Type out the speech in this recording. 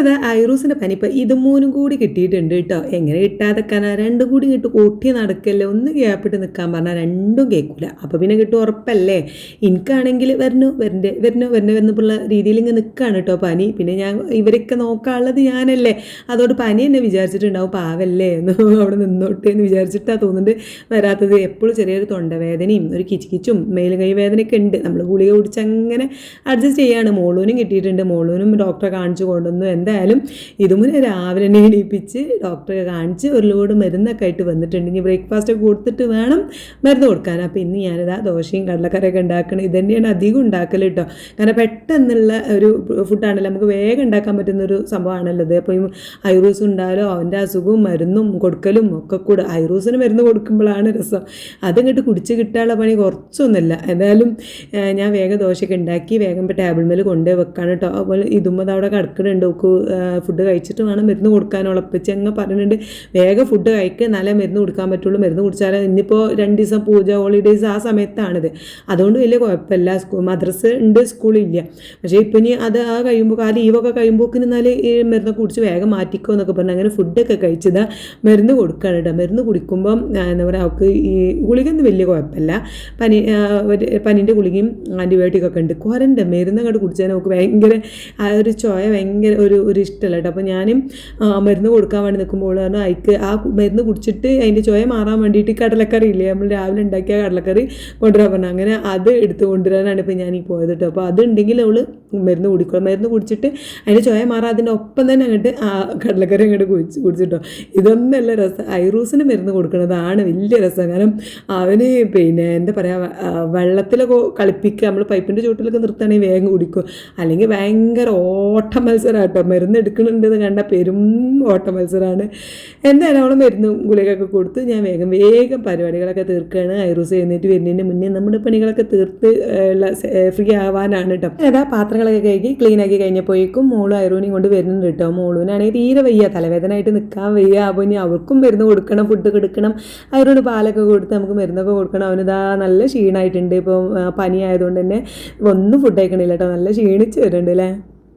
ഇതാ ഐറൂസിൻ്റെ പനി ഇപ്പം ഇത് മൂന്നും കൂടി കിട്ടിയിട്ടുണ്ട് കേട്ടോ. എങ്ങനെ കിട്ടാതെക്കാനാ, രണ്ടും കൂടി കിട്ടും കൂട്ടി നടക്കല്ലേ, ഒന്ന് ഗ്യാപ്പിട്ട് നിൽക്കാൻ പറഞ്ഞാൽ രണ്ടും കേൾക്കില്ല. അപ്പോൾ പിന്നെ കിട്ടും ഉറപ്പല്ലേ. എനിക്കാണെങ്കിൽ വരണ രീതിയിൽ ഇങ്ങനെ നിൽക്കുകയാണ് കേട്ടോ പനി. പിന്നെ ഞാൻ ഇവരൊക്കെ നോക്കാനുള്ളത് ഞാനല്ലേ, അതോട് പനി എന്നെ വിചാരിച്ചിട്ടുണ്ടാവും, പാവല്ലേ എന്ന് അവിടെ നിന്നോട്ടെ എന്ന് വിചാരിച്ചിട്ടാണ് തോന്നുന്നുണ്ട് വരാത്തത്. എപ്പോഴും ചെറിയൊരു തൊണ്ടവേദനയും ഒരു കിച്ചും മേലും കൈ വേദനയൊക്കെ ഉണ്ട്. നമ്മൾ ഗുളിക കുടിച്ച് അങ്ങനെ അഡ്ജസ്റ്റ് ചെയ്യാണ്. മോളൂനും കിട്ടിയിട്ടുണ്ട്, മോളൂനും ഡോക്ടറെ കാണിച്ചു കൊണ്ടുവന്നു. എന്തായാലും ഇതുമുന്നേ രാവിലെ തന്നെ എണീപ്പിച്ച് ഡോക്ടറെ കാണിച്ച് ഒരു ലോഡ് മരുന്നൊക്കെ ആയിട്ട് വന്നിട്ടുണ്ട്. ഇനി ബ്രേക്ക്ഫാസ്റ്റ് കൊടുത്തിട്ട് വേണം മരുന്ന് കൊടുക്കാൻ. അപ്പോൾ ഇന്ന് ഞാനിതാ ദോശയും കടലക്കറിയൊക്കെ ഉണ്ടാക്കണം. ഇത് തന്നെയാണ് അധികം ഉണ്ടാക്കൽ കേട്ടോ. കാരണം പെട്ടെന്നുള്ള ഒരു ഫുഡാണല്ലോ, നമുക്ക് വേഗം ഉണ്ടാക്കാൻ പറ്റുന്നൊരു സംഭവമാണല്ലോ ഇത്. അപ്പോൾ ഐറൂസ് ഉണ്ടായാലോ അവൻ്റെ അസുഖവും മരുന്നും കൊടുക്കലും ഒക്കെ കൂടെ. ഐറൂസിന് മരുന്ന് കൊടുക്കുമ്പോഴാണ് രസം. അതിങ്ങോട്ട് കുടിച്ച് കിട്ടാനുള്ള പണി കുറച്ചൊന്നുമില്ല. എന്തായാലും ഞാൻ വേഗം ദോശയൊക്കെ ഉണ്ടാക്കി വേഗം ടേബിൾ മേൽ കൊണ്ടുപോയി വെക്കാണ് കേട്ടോ. അതുപോലെ ഇതുമ്പോൾ അവിടെ കിടക്കുന്നുണ്ട്. ഫുഡ് കഴിച്ചിട്ട് വേണം മരുന്ന് കൊടുക്കാനുള്ള. ഉപ്പച്ചി അങ്ങ് പറയുന്നുണ്ട് വേഗം ഫുഡ് കഴിക്കുക, നല്ല മരുന്ന് കൊടുക്കാൻ പറ്റുള്ളൂ. മരുന്ന് കുടിച്ചാൽ ഇന്നിപ്പോൾ 2 ദിവസം പൂജ ഹോളിഡേയ്സ് ആ സമയത്താണിത്. അതുകൊണ്ട് വലിയ കുഴപ്പമില്ല. മദ്രസ ഉണ്ട്, സ്കൂളില്ല. പക്ഷേ ഇപ്പം ഇനി അത് കഴിയുമ്പോൾ ആ ലീവൊക്കെ കഴിയുമ്പോൾ എന്നാൽ ഈ മരുന്നൊക്കെ കുടിച്ച് വേഗം മാറ്റിക്കോ എന്നൊക്കെ പറഞ്ഞ് അങ്ങനെ ഫുഡൊക്കെ കഴിച്ചതാ മരുന്ന് കൊടുക്കുകയാണ് കേട്ടോ. മരുന്ന് കുടിക്കുമ്പം എന്താ പറയുക, അവൾക്ക് ഈ ഗുളികൊന്നും വലിയ കുഴപ്പമില്ല. പനീൻ്റെ ഗുളികയും ആൻറ്റിബയോട്ടിക്കൊക്കെ ഉണ്ട്. കുരൻ്റെ മരുന്ന് അങ്ങോട്ട് കുടിച്ചാൽ നമുക്ക് ഭയങ്കര ഒരു ചോയ ഭയങ്കര ഒരു ഇഷ്ടമല്ല കേട്ടോ. അപ്പോൾ ഞാനും മരുന്ന് കൊടുക്കാൻ വേണ്ടി നിൽക്കുമ്പോൾ പറഞ്ഞു അതിക്ക് ആ മരുന്ന് കുടിച്ചിട്ട് അതിൻ്റെ ചോയ മാറാൻ വേണ്ടിയിട്ട് കടലക്കറി ഇല്ലേ, നമ്മൾ രാവിലെ ഉണ്ടാക്കിയ കടലക്കറി കൊണ്ടുവരാൻ പറഞ്ഞു. അങ്ങനെ അത് എടുത്ത് കൊണ്ടുവരാനാണ് ഇപ്പോൾ ഞാൻ ഈ പോയത് കേട്ടോ. അപ്പോൾ അതുണ്ടെങ്കിൽ അവൾ മരുന്ന് കുടിക്കണം. മരുന്ന് കുടിച്ചിട്ട് അതിൻ്റെ ചോയ മാറാൻ അതിൻ്റെ ഒപ്പം തന്നെ അങ്ങോട്ട് ആ കടലക്കറി അങ്ങോട്ട് കുടിച്ചിട്ടോ. ഇതൊന്നല്ല രസം. ഐറൂസിന് മരുന്ന് കൊടുക്കുന്നതാണ് വലിയ രസം. കാരണം അവന് പിന്നെ എന്താ പറയുക, വെള്ളത്തിലൊക്കെ കളിപ്പിക്കുക, നമ്മൾ പൈപ്പിൻ്റെ ചുവട്ടിലൊക്കെ നിർത്തുകയാണെങ്കിൽ വേഗം കുടിക്കും. അല്ലെങ്കിൽ ഭയങ്കര ഓട്ട മത്സരം കേട്ടോ. മരുന്ന് എടുക്കുന്നുണ്ടെന്ന് കണ്ട പെരും ഓട്ട മത്സരമാണ്. എന്തായാലും അവൾ മരുന്ന് ഗുളികയൊക്കെ കൊടുത്ത് ഞാൻ വേഗം പരിപാടികളൊക്കെ തീർക്കുകയാണ്. ഐറൂസ് എഴുന്നേറ്റ് വരുന്നതിന് മുന്നേ നമ്മുടെ പണികളൊക്കെ തീർത്ത് ഫ്രീ ആവാനാണ് കേട്ടോ. ഏതാ പാത്രങ്ങളൊക്കെ കഴുകി ക്ലീനാക്കി കഴിഞ്ഞപ്പോഴേക്കും മോളും ഐറൂനെയും കൊണ്ട് വരുന്നുണ്ട് കേട്ടോ. മോളൂനാണെങ്കിൽ തീരെ വയ്യ, തലവേദനയായിട്ട് നിൽക്കാൻ വയ്യ. അപ്പോൾ ഇനി അവർക്കും മരുന്ന് കൊടുക്കണം, ഫുഡ് കൊടുക്കണം. ഐറൂന് പാലൊക്കെ കൊടുത്ത് നമുക്ക് മരുന്നൊക്കെ കൊടുക്കണം. അവനിതാ നല്ല ക്ഷീണമായിട്ടുണ്ട്. ഇപ്പോൾ പനി ആയതുകൊണ്ട് തന്നെ ഒന്നും ഫുഡ് കഴിക്കണില്ല കേട്ടോ. നല്ല ക്ഷീണിച്ച് വരുന്നുണ്ട് അല്ലേ.